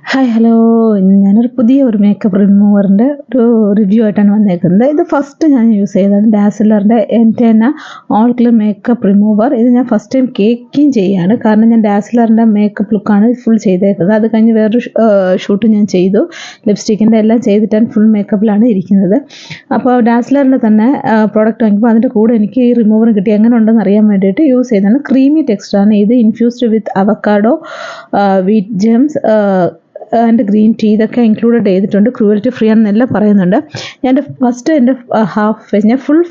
Hi hello ഞാനൊരു പുതിയ makeup റിമൂവറിൻ്റെ review ആയിട്ടാണ് വന്നേക്കുന്നത്. ഇത് ഫസ്റ്റ് ഞാൻ യൂസ് ചെയ്തതാണ് ഡാസിലറിൻ്റെ എൻറ്റെന ഓൾ ക്ലിയർ മേക്കപ്പ് റിമൂവർ. ഇത് ഞാൻ ഫസ്റ്റ് ടൈം കേക്കിങ് ചെയ്യാണ്, കാരണം ഞാൻ ഡാസിലറിൻ്റെ മേക്കപ്പ് ലുക്കാണ് ഫുൾ ചെയ്തേക്കുന്നത്. അത് കഴിഞ്ഞ് വേറൊരു ഷൂട്ട് ഞാൻ ചെയ്തു, ലിപ്സ്റ്റിക്കിൻ്റെ എല്ലാം ചെയ്തിട്ടാണ് ഫുൾ മേക്കപ്പിലാണ് ഇരിക്കുന്നത്. അപ്പോൾ ഡാസിലറിൻ്റെ തന്നെ പ്രോഡക്റ്റ് വാങ്ങിയപ്പോൾ അതിൻ്റെ കൂടെ എനിക്ക് ഈ റിമൂവർ കിട്ടി. എങ്ങനെ ഉണ്ടെന്ന് അറിയാൻ വേണ്ടിയിട്ട് യൂസ് ചെയ്തതാണ്. ക്രീമി ടെക്സ്ചറാണ് ഇത്, infused with avocado, wheat germs and green tea ഇതൊക്കെ ഇൻക്ലൂഡഡ് ചെയ്തിട്ടുണ്ട്. ക്രൂവൽറ്റി ഫ്രീ ആണെന്നെല്ലാം പറയുന്നുണ്ട്. ഞാൻ എൻ്റെ ഹാഫ് ഫേസ്, ഞാൻ ഫുൾ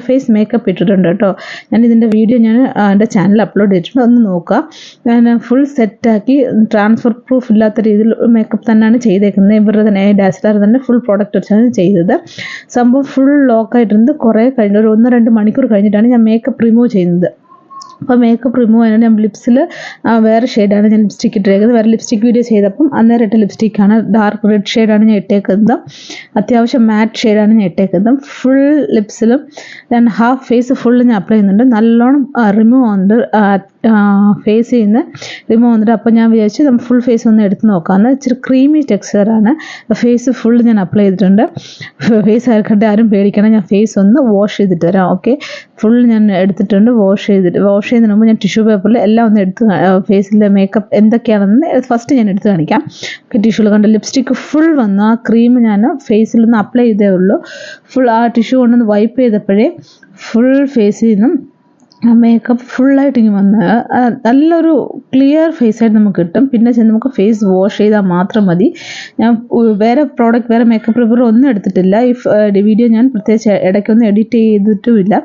ഫേസ് മേക്കപ്പ് ഇട്ടിട്ടുണ്ട് കേട്ടോ. ഞാൻ ഇതിൻ്റെ വീഡിയോ ഞാൻ എൻ്റെ ചാനലിൽ അപ്ലോഡ് ചെയ്തിട്ടുണ്ട്, ഒന്ന് നോക്കുക. ഞാൻ ഫുൾ സെറ്റാക്കി ട്രാൻസ്ഫർ പ്രൂഫ് ഇല്ലാത്ത രീതിയിൽ മേക്കപ്പ് തന്നെയാണ് ചെയ്തേക്കുന്നത്. ഇവരുടെ തന്നെ ഡാസിലർ തന്നെ ഫുൾ പ്രോഡക്റ്റ് വെച്ചാണ് ചെയ്തത്. സംഭവം ഫുൾ ലോക്കായിട്ടുണ്ട്. കുറേ കഴിഞ്ഞ് ഒരു 1-2 മണിക്കൂർ കഴിഞ്ഞിട്ടാണ് ഞാൻ മേക്കപ്പ് റിമൂവ് ചെയ്യുന്നത്. അപ്പോൾ മേക്കപ്പ് റിമൂവ് ചെയ്യാനാണ് ഞാൻ ലിപ്സിൽ വേറെ ഷെയ്ഡാണ് ഞാൻ ലിപ്സ്റ്റിക്ക് ഇട്ടേക്കുന്നത്. വേറെ ലിപ്സ്റ്റിക് വീഡിയോ ചെയ്തപ്പം അന്നേരം ഇട്ട ലിപ്സ്റ്റിക്കാണ്. ഡാർക്ക് റെഡ് ഷെയ്ഡാണ് ഞാൻ ഇട്ടേക്കുന്നത്. അത്യാവശ്യം മാറ്റ് ഷെയ്ഡാണ് ഞാൻ ഇട്ടേക്കുന്നത്. ഫുൾ ലിപ്സിലും ഞാൻ ഹാഫ് ഫേസ് ഫുള്ള് ഞാൻ അപ്ലൈ ചെയ്യുന്നുണ്ട്. നല്ലോണം റിമൂവ് ആവുന്നുണ്ട്, ഫേസിൽ നിന്ന് റിമൂവ് ആവുന്നുണ്ട്. അപ്പോൾ ഞാൻ വിചാരിച്ചു നമ്മൾ ഫുൾ ഫേസ് ഒന്ന് എടുത്ത് നോക്കാമെന്ന്. ഇച്ചിരി ക്രീമി ടെക്സ്ചറാണ്. ഫേസ് ഫുള്ള് ഞാൻ അപ്ലൈ ചെയ്തിട്ടുണ്ട്. ഫേസ് ആർക്കട്ടെ ആരും പേടിക്കണം, ഞാൻ ഫേസ് ഒന്ന് വാഷ് ചെയ്തിട്ട് വരാം. ഓക്കെ, ഫുൾ ഞാൻ എടുത്തിട്ടുണ്ട്. വാഷ് ചെയ്യുന്നതിന് മുമ്പ് ഞാൻ ടിഷ്യൂ പേപ്പറിൽ എല്ലാം ഒന്ന് എടുത്ത് ഫേസിലെ മേക്കപ്പ് എന്തൊക്കെയാണെന്ന് ഫസ്റ്റ് ഞാൻ എടുത്ത് കാണിക്കാം. ടിഷ്യൂവിൽ കണ്ട് ലിപ്സ്റ്റിക്ക് ഫുൾ വന്നു. ആ ക്രീം ഞാൻ ഫേസിൽ നിന്ന് അപ്ലൈ ചെയ്തേ ഉള്ളൂ. ഫുൾ ആ ടിഷ്യൂ കൊണ്ടൊന്ന് വൈപ്പ് ചെയ്തപ്പോഴേ ഫുൾ ഫേസിൽ നിന്നും മേക്കപ്പ് ഫുള്ളായിട്ട് ഇങ്ങനെ വന്ന് നല്ലൊരു ക്ലിയർ ഫേസായിട്ട് നമുക്ക് കിട്ടും. പിന്നെ നമുക്ക് ഫേസ് വാഷ് ചെയ്താൽ മാത്രം മതി. ഞാൻ വേറെ മേക്കപ്പ് റിമൂവർ ഒന്നും എടുത്തിട്ടില്ല. ഈ വീഡിയോ ഞാൻ പ്രത്യേകിച്ച് ഇടയ്ക്കൊന്നും എഡിറ്റ് ചെയ്തിട്ടുമില്ല.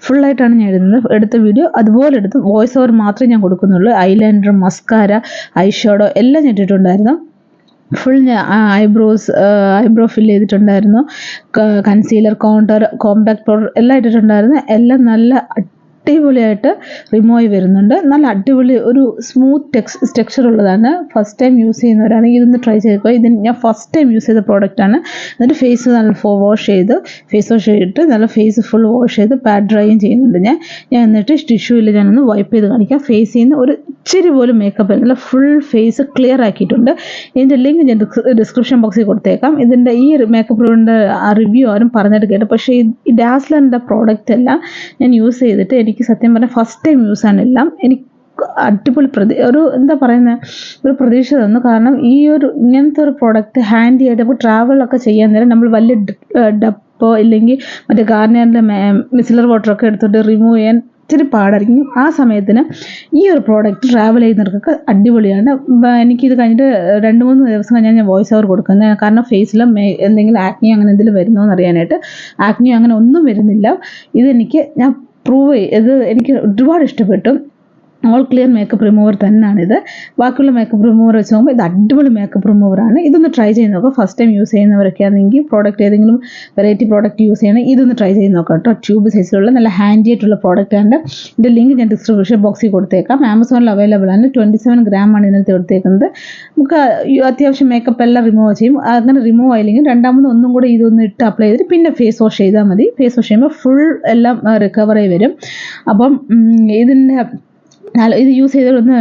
ഫുള്ളായിട്ടാണ് ഞാൻ എടുത്ത വീഡിയോ അതുപോലെ എടുത്ത് വോയിസ് ഓവർ മാത്രമേ ഞാൻ കൊടുക്കുന്നുള്ളൂ. ഐലൈനർ, മസ്കാര, ഐ ഷാഡോ എല്ലാം ഞാൻ ഇട്ടിട്ടുണ്ടായിരുന്നു. ഫുൾ ഐബ്രോ ഫിൽ ചെയ്തിട്ടുണ്ടായിരുന്നു. കൺസീലർ, കോമ്പാക്ട് പൗഡർ എല്ലാം ഇട്ടിട്ടുണ്ടായിരുന്നു. എല്ലാം നല്ല അടിപൊളിയായിട്ട് റിമൂവ് ആയി വരുന്നുണ്ട്. നല്ല അടിപൊളി ഒരു സ്മൂത്ത് ടെക്സ്ചർ ഉള്ളതാണ്. ഫസ്റ്റ് ടൈം യൂസ് ചെയ്യുന്നവരാണെങ്കിൽ ഇതൊന്ന് ട്രൈ ചെയ്തോ. ഇത് ഞാൻ ഫസ്റ്റ് ടൈം യൂസ് ചെയ്ത പ്രോഡക്റ്റാണ്. എന്നിട്ട് ഫേസ് നല്ല ഫേസ് വാഷ് ചെയ്തിട്ട് നല്ല ഫേസ് ഫുൾ വാഷ് ചെയ്ത് പാഡ് ഡ്രൈയും ചെയ്യുന്നുണ്ട് ഞാൻ എന്നിട്ട് ടിഷ്യൂവിൽ ഞാനൊന്ന് വൈപ്പ് ചെയ്ത് കാണിക്കാം. ഫേസിൽ നിന്ന് ഒരു ഇച്ചിരി പോലും മേക്കപ്പ് ചെയ്യുന്നില്ല. ഫുൾ ഫേസ് ക്ലിയർ ആക്കിയിട്ടുണ്ട്. ഇതിൻ്റെ ലിങ്ക് ഞാൻ ഡിസ്ക്രിപ്ഷൻ ബോക്സിൽ കൊടുത്തേക്കാം. ഇതിൻ്റെ ഈ മേക്കപ്പ് റിവ്യൂ ആരും പറഞ്ഞിട്ട് കേട്ടു. പക്ഷേ ഈ ഡാസ്ലറിൻ്റെ പ്രോഡക്റ്റ് എല്ലാം ഞാൻ യൂസ് ചെയ്തിട്ട് എനിക്ക് സത്യം പറഞ്ഞാൽ ഫസ്റ്റ് ടൈം യൂസാണ് എല്ലാം. എനിക്ക് അടിപൊളി ഒരു പ്രതീക്ഷ തന്നു. കാരണം ഇങ്ങനത്തെ ഒരു പ്രോഡക്റ്റ് ഹാൻഡി ആയിട്ട് ഇപ്പോൾ ട്രാവലൊക്കെ ചെയ്യാൻ നേരം നമ്മൾ വലിയ ഡപ്പോ ഇല്ലെങ്കിൽ മറ്റേ ഗാർണിയറിൻ്റെ മിസിലർ വാട്ടറൊക്കെ എടുത്തിട്ട് റിമൂവ് ചെയ്യാൻ ഇച്ചിരി പാടായിരിക്കും. ആ സമയത്തിന് ഈ ഒരു പ്രോഡക്റ്റ് ട്രാവൽ ചെയ്യുന്നവർക്കൊക്കെ അടിപൊളിയാണ്. എനിക്കിത് കഴിഞ്ഞിട്ട് 2-3 ദിവസം കഴിഞ്ഞാൽ ഞാൻ വോയിസ് ഓവർ കൊടുക്കുന്നത്. കാരണം ഫേസിലും എന്തെങ്കിലും ആക്നി അങ്ങനെ എന്തെങ്കിലും വരുന്നോ എന്ന് അറിയാനായിട്ട്. ആക്നി അങ്ങനെ ഒന്നും വരുന്നില്ല. ഞാൻ എനിക്ക് ഒരുപാട് ഇഷ്ടപ്പെട്ടു. ഓൾ ക്ലിയർ മേക്കപ്പ് റിമൂവർ തന്നെയാണിത്. ബാക്കിയുള്ള മേക്കപ്പ് റിമൂവർ വെച്ച് നോക്കുമ്പോൾ ഇത് അടിപൊളി മേക്കപ്പ് റിമൂവറാണ്. ഇതൊന്ന് ട്രൈ ചെയ്ത് നോക്കാം. ഫസ്റ്റ് ടൈം യൂസ് ചെയ്യുന്നവരൊക്കെ ആണെങ്കിൽ ഏതെങ്കിലും വെറൈറ്റി പ്രോഡക്റ്റ് യൂസ് ചെയ്യണം, ഇതൊന്ന് ട്രൈ ചെയ്ത് നോക്കാം കേട്ടോ. ട്യൂബ് സൈസിലുള്ള നല്ല ഹാൻഡി ആയിട്ടുള്ള പ്രോഡക്റ്റാണ്. ഇതിൻ്റെ ലിങ്ക് ഞാൻ ഡിസ്ക്രിപ്ഷൻ ബോക്സിൽ കൊടുത്തേക്കാം. ആമസോണിൽ അവൈലബിൾ ആണ്. 27 ഗ്രാമാണ് ഇതിനകത്ത് കൊടുത്തേക്കുന്നത്. നമുക്ക് അത്യാവശ്യം മേക്കപ്പ് എല്ലാം റിമൂവ് ചെയ്യും. അങ്ങനെ റിമൂവ് ആയില്ലെങ്കിൽ രണ്ടാമത് ഒന്നും കൂടെ ഇതൊന്ന് ഇട്ട് അപ്ലൈ ചെയ്തിട്ട് പിന്നെ ഫേസ് വാഷ് ചെയ്താൽ മതി. ഫേസ് വാഷ് ചെയ്യുമ്പോൾ ഫുൾ എല്ലാം റിക്കവർ ആയി വരും. അപ്പം ഇത് യൂസ് ചെയ്തിട്ടൊന്ന്